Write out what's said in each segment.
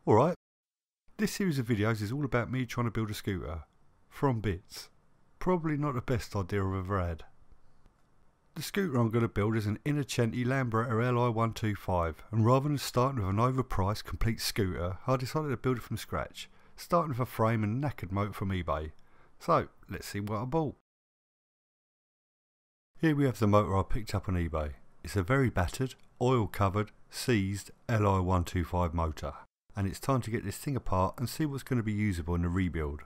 Alright, this series of videos is all about me trying to build a scooter from bits. Probably not the best idea I've ever had. The scooter I'm going to build is an Innocenti Lambretta Li125, and rather than starting with an overpriced complete scooter, I decided to build it from scratch, starting with a frame and knackered motor from eBay. So let's see what I bought. Here we have the motor I picked up on eBay. It's a very battered, oil covered, seized Li125 motor, and it's time to get this thing apart and see what's going to be usable in the rebuild.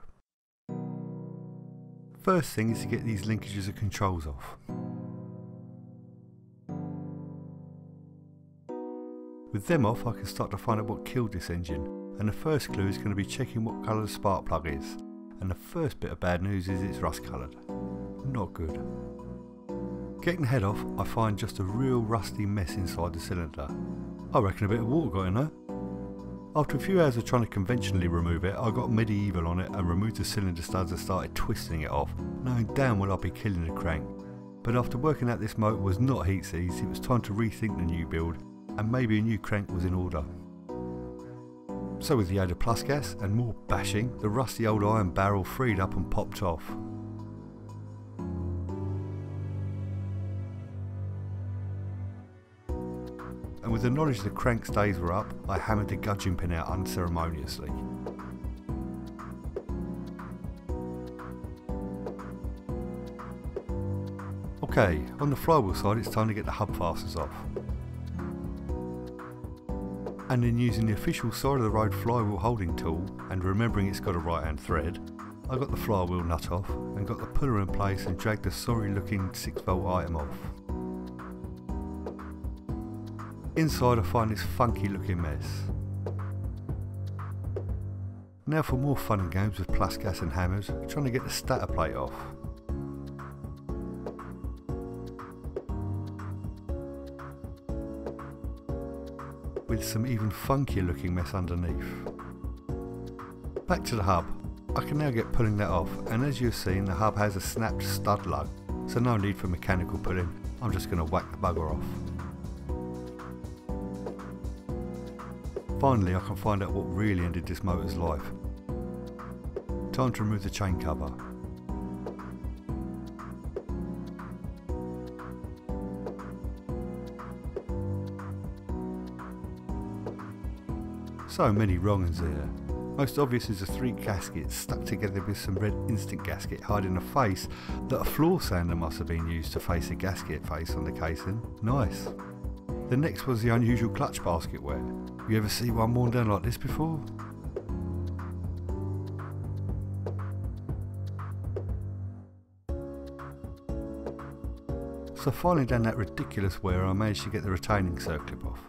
First thing is to get these linkages and controls off. With them off, I can start to find out what killed this engine, and the first clue is going to be checking what colour the spark plug is. And the first bit of bad news is it's rust coloured. Not good. Getting the head off, I find just a real rusty mess inside the cylinder. I reckon a bit of water got in there. After a few hours of trying to conventionally remove it, I got medieval on it and removed the cylinder studs and started twisting it off, knowing damn well I'd be killing the crank. But after working out this motor was not heat seized, it was time to rethink the new build, and maybe a new crank was in order. So with the aid of plus gas and more bashing, the rusty old iron barrel freed up and popped off. And with the knowledge the crank's days were up, I hammered the gudgeon pin out unceremoniously. Okay, on the flywheel side it's time to get the hub fasteners off. And then using the official side of the road flywheel holding tool, and remembering it's got a right hand thread, I got the flywheel nut off and got the puller in place and dragged the sorry looking 6V item off. Inside I find this funky looking mess. Now for more fun and games with plus gas and hammers, trying to get the stator plate off. With some even funkier looking mess underneath. Back to the hub. I can now get pulling that off, and as you've seen the hub has a snapped stud lug, so no need for mechanical pulling. I'm just going to whack the bugger off. Finally I can find out what really ended this motor's life. Time to remove the chain cover. So many wrong-uns here. Most obvious is the 3 gaskets stuck together with some red instant gasket hiding a face that a floor sander must have been used to face a gasket face on the casing. Nice. The next was the unusual clutch basket wear. You ever see one worn down like this before? So filing down that ridiculous wear, I managed to get the retaining circlip off.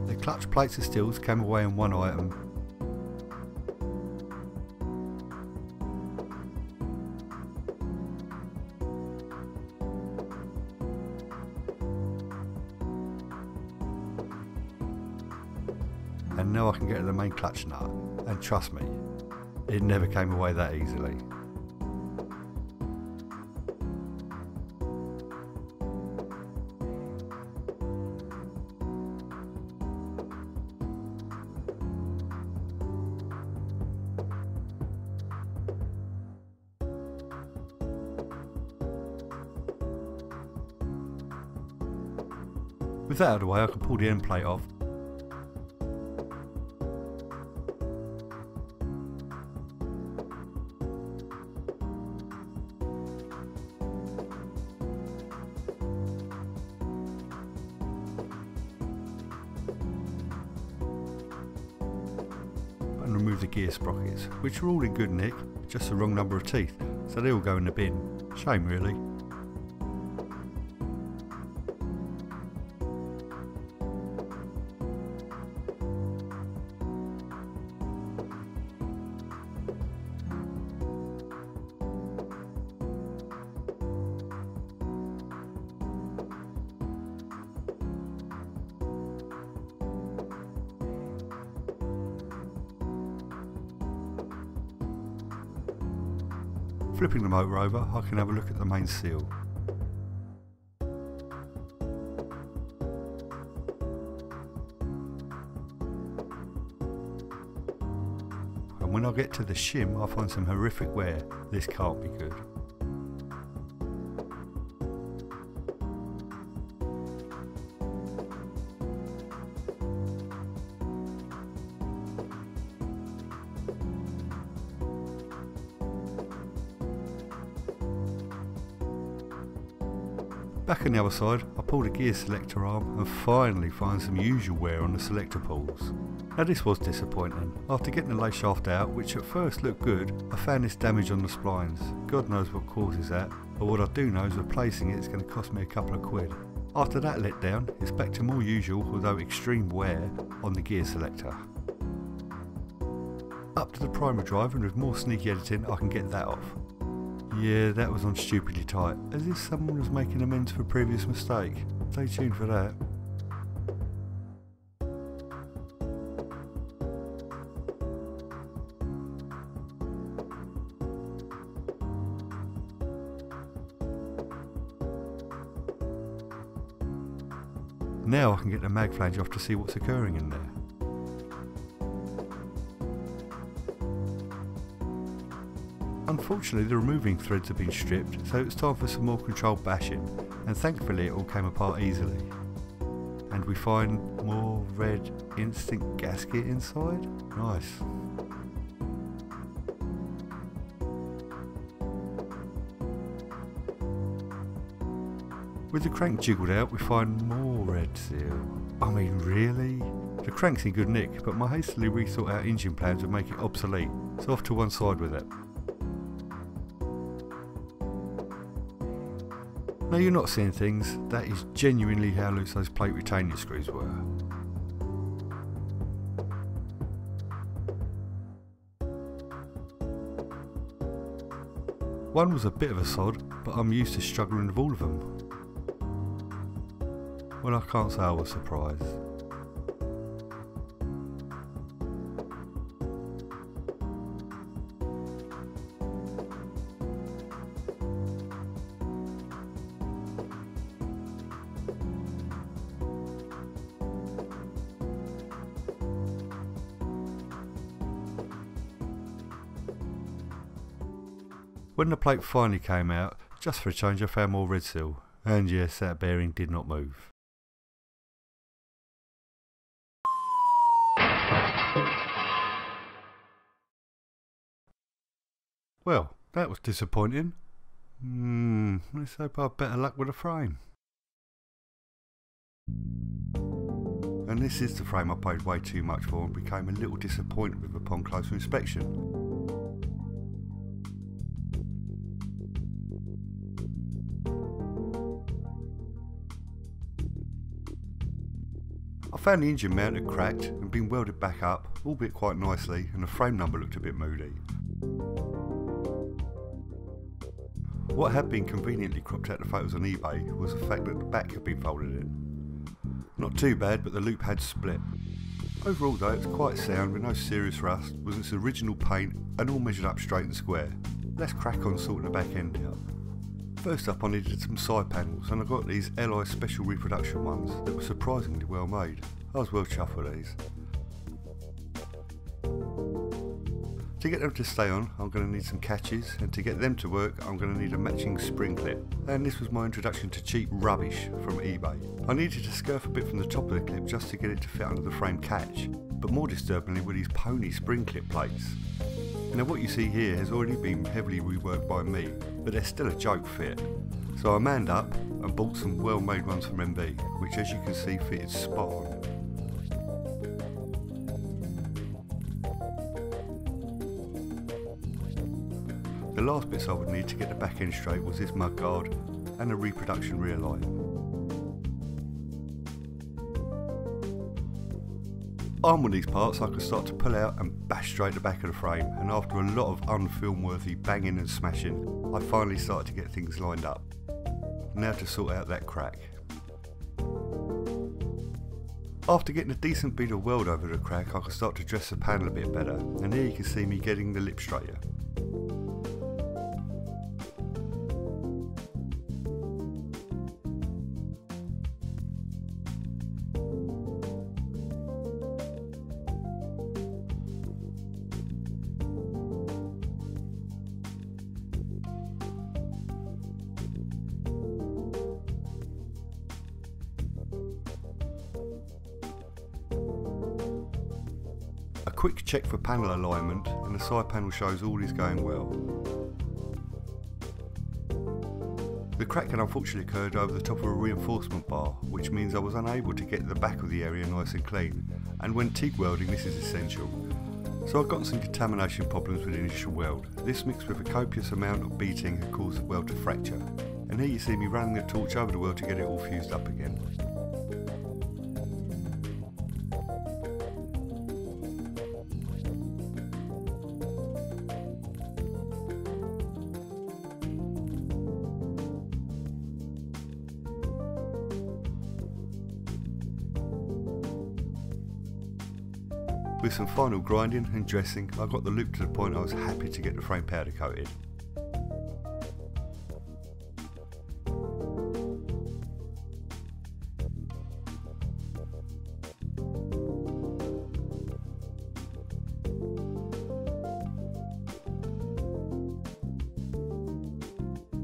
The clutch plates and stills came away in one item. And now I can get to the main clutch nut, and trust me, it never came away that easily. With that out of the way, I can pull the end plate off. And remove the gear sprockets, which are all in good nick, just the wrong number of teeth, so they all go in the bin. Shame really. Flipping the motor over, I can have a look at the main seal. And when I get to the shim, I find some horrific wear. This can't be good. Back on the other side, I pull the gear selector arm and finally find some usual wear on the selector pulls. Now this was disappointing. After getting the lace shaft out, which at first looked good, I found this damage on the splines. God knows what causes that, but what I do know is replacing it is going to cost me a couple of quid. After that letdown, it's back to more usual, although extreme wear, on the gear selector. Up to the primary drive, and with more sneaky editing I can get that off. Yeah, that was on stupidly tight, as if someone was making amends for a previous mistake. Stay tuned for that. Now I can get the mag flange off to see what's occurring in there. Unfortunately, the removing threads have been stripped, so it's time for some more controlled bashing, and thankfully it all came apart easily. And we find more red instinct gasket inside. Nice. With the crank jiggled out, we find more red seal. I mean, really? The crank's in good nick, but my hastily rethought out engine plans would make it obsolete, so off to one side with it. Now you're not seeing things, that is genuinely how loose those plate retaining screws were. One was a bit of a sod, but I'm used to struggling with all of them. Well, I can't say I was surprised. When the plate finally came out, just for a change I found more red seal, and yes, that bearing did not move. Well, that was disappointing. Let's hope I have better luck with the frame. And this is the frame I paid way too much for and became a little disappointed with upon closer inspection. I found the engine mount had cracked and been welded back up, albeit quite nicely, and the frame number looked a bit moody. What had been conveniently cropped out the photos on eBay was the fact that the back had been folded in. Not too bad, but the loop had split. Overall though, it was quite sound with no serious rust, was its original paint and all measured up straight and square. Let's crack on sorting the back end out. First up I needed some side panels, and I got these LI special reproduction ones that were surprisingly well made. I was well chuffed with these. To get them to stay on, I'm going to need some catches, and to get them to work I'm going to need a matching spring clip. And this was my introduction to cheap rubbish from eBay. I needed to scurf a bit from the top of the clip just to get it to fit under the frame catch, but more disturbingly were these pony spring clip plates. Now what you see here has already been heavily reworked by me, but they're still a joke fit. So I manned up and bought some well made ones from MB, which as you can see fitted spot on. The last bits I would need to get the back end straight was this mudguard and a reproduction rear light. Armed with these parts I could start to pull out and bash straight the back of the frame, and after a lot of unfilm worthy banging and smashing I finally started to get things lined up. Now to sort out that crack. After getting a decent bead of weld over the crack I could start to dress the panel a bit better, and here you can see me getting the lip straighter. quick check for panel alignment and the side panel shows all is going well. The crack unfortunately occurred over the top of a reinforcement bar, which means I was unable to get the back of the area nice and clean, and when TIG welding this is essential. So I got some contamination problems with the initial weld. This mixed with a copious amount of beating had caused the weld to fracture, and here you see me running the torch over the weld to get it all fused up again. With some final grinding and dressing, I got the loop to the point I was happy to get the frame powder coated.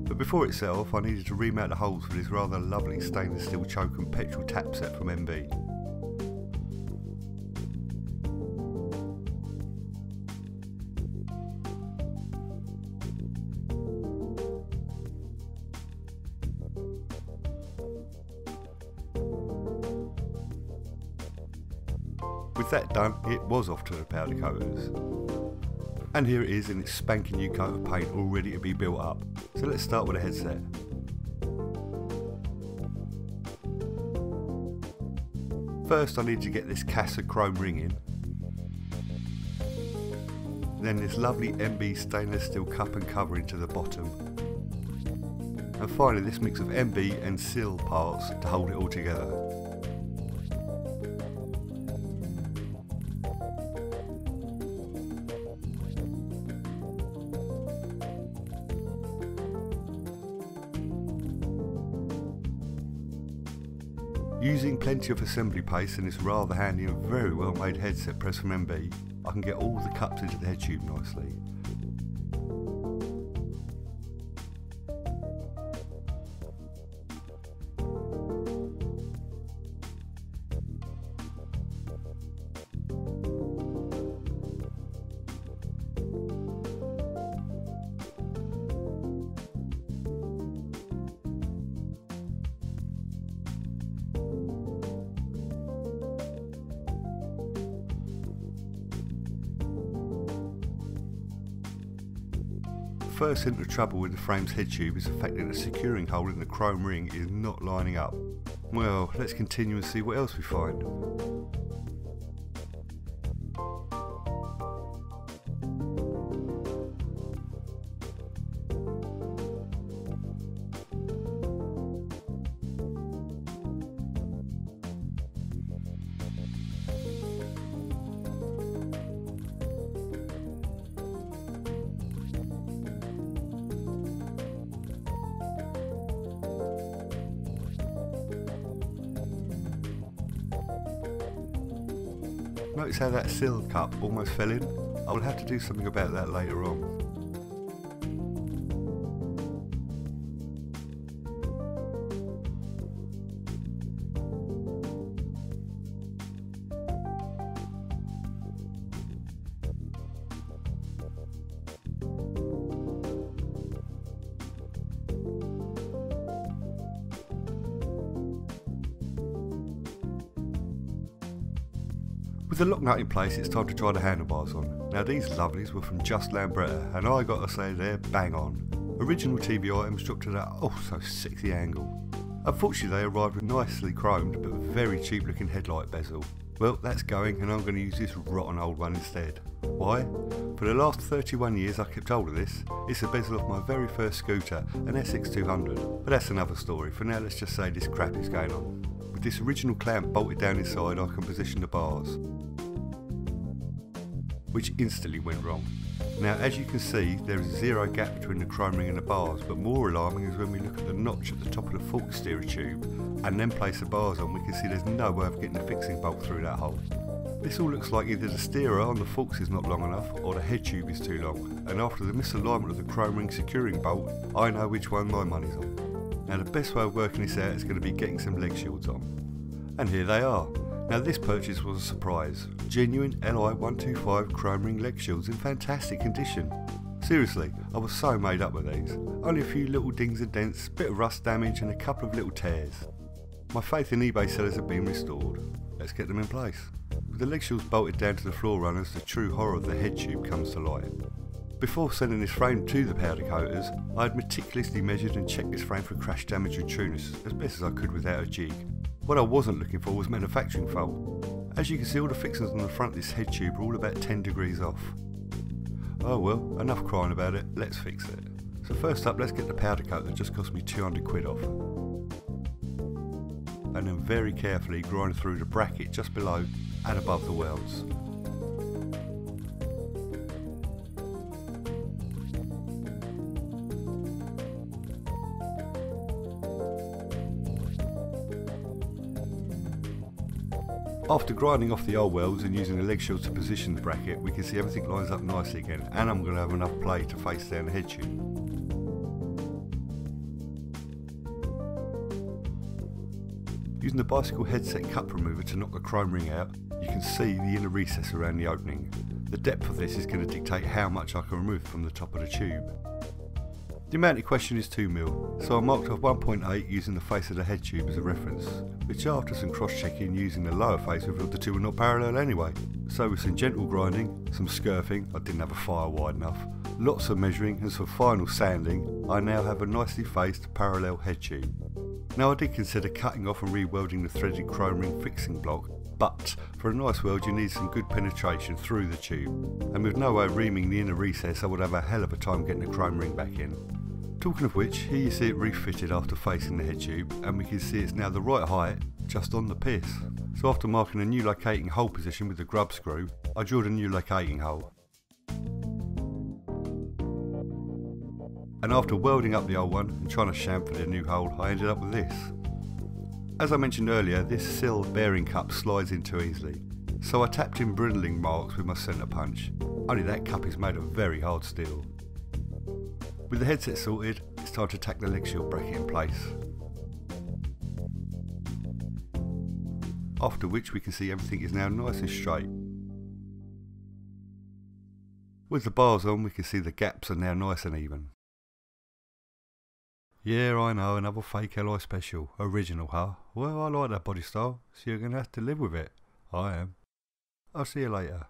But before it set off, I needed to remount the holes for this rather lovely stainless steel choke and petrol tap set from MB. With that done, it was off to the powder coaters. And here it is in its spanking new coat of paint all ready to be built up. So let's start with the headset. First I need to get this Casa chrome ring in. Then this lovely MB stainless steel cup and cover into the bottom. And finally this mix of MB and sill parts to hold it all together. Using plenty of assembly paste and this rather handy and very well made headset press from MB, I can get all the cups into the head tube nicely. First hint of trouble with the frame's head tube is the fact that the securing hole in the chrome ring is not lining up. Well, let's continue and see what else we find. Notice how that sill cup almost fell in? I will have to do something about that later on. With the lock nut in place, it's time to try the handlebars on. Now these lovelies were from just Lambretta, and I gotta say they're bang on. Original TV items dropped to that oh so sexy angle. Unfortunately they arrived with nicely chromed but very cheap looking headlight bezel. Well, that's going, and I'm going to use this rotten old one instead. Why? For the last 31 years I kept hold of this. It's a bezel of my very first scooter, an SX200. But that's another story. For now let's just say this crap is going on. With this original clamp bolted down inside I can position the bars, which instantly went wrong. Now as you can see there is zero gap between the chrome ring and the bars, but more alarming is when we look at the notch at the top of the fork steerer tube and then place the bars on, we can see there's no way of getting the fixing bolt through that hole. This all looks like either the steerer on the forks is not long enough or the head tube is too long, and after the misalignment of the chrome ring securing bolt I know which one my money's on. Now the best way of working this out is going to be getting some leg shields on. And here they are. Now this purchase was a surprise. Genuine LI125 chrome ring leg shields in fantastic condition. Seriously, I was so made up with these. Only a few little dings and dents, bit of rust damage and a couple of little tears. My faith in eBay sellers have been restored. Let's get them in place. With the leg shields bolted down to the floor runners, the true horror of the head tube comes to light. Before sending this frame to the powder coaters, I had meticulously measured and checked this frame for crash damage and trueness as best as I could without a jig. What I wasn't looking for was manufacturing fault. As you can see, all the fixings on the front of this head tube are all about 10 degrees off. Oh well, enough crying about it, let's fix it. So first up, let's get the powder coat that just cost me 200 quid off. And then very carefully grind through the bracket just below and above the welds. After grinding off the old welds and using the leg shield to position the bracket, we can see everything lines up nicely again, and I'm going to have enough play to face down the head tube. Using the bicycle headset cup remover to knock the chrome ring out, you can see the inner recess around the opening. The depth of this is going to dictate how much I can remove from the top of the tube. The amount in question is 2mm, so I marked off 1.8 using the face of the head tube as a reference, which after some cross-checking using the lower face revealed the two were not parallel anyway. So with some gentle grinding, some scurfing, I didn't have a fire wide enough, lots of measuring and some final sanding, I now have a nicely faced parallel head tube. Now I did consider cutting off and re-welding the threaded chrome ring fixing block, but for a nice weld you need some good penetration through the tube, and with no way of reaming the inner recess I would have a hell of a time getting the chrome ring back in. Talking of which, here you see it refitted after facing the head tube, and we can see it's now the right height just on the piss. So after marking a new locating hole position with the grub screw, I drilled a new locating hole. And after welding up the old one and trying to chamfer the new hole, I ended up with this. As I mentioned earlier, this sill bearing cup slides in too easily, so I tapped in brittling marks with my centre punch, only that cup is made of very hard steel. With the headset sorted, it's time to tack the leg shield bracket in place. After which we can see everything is now nice and straight. With the bars on we can see the gaps are now nice and even. Yeah, I know, another fake LI special. Original, huh? Well, I like that body style, so you're going to have to live with it. I am. I'll see you later.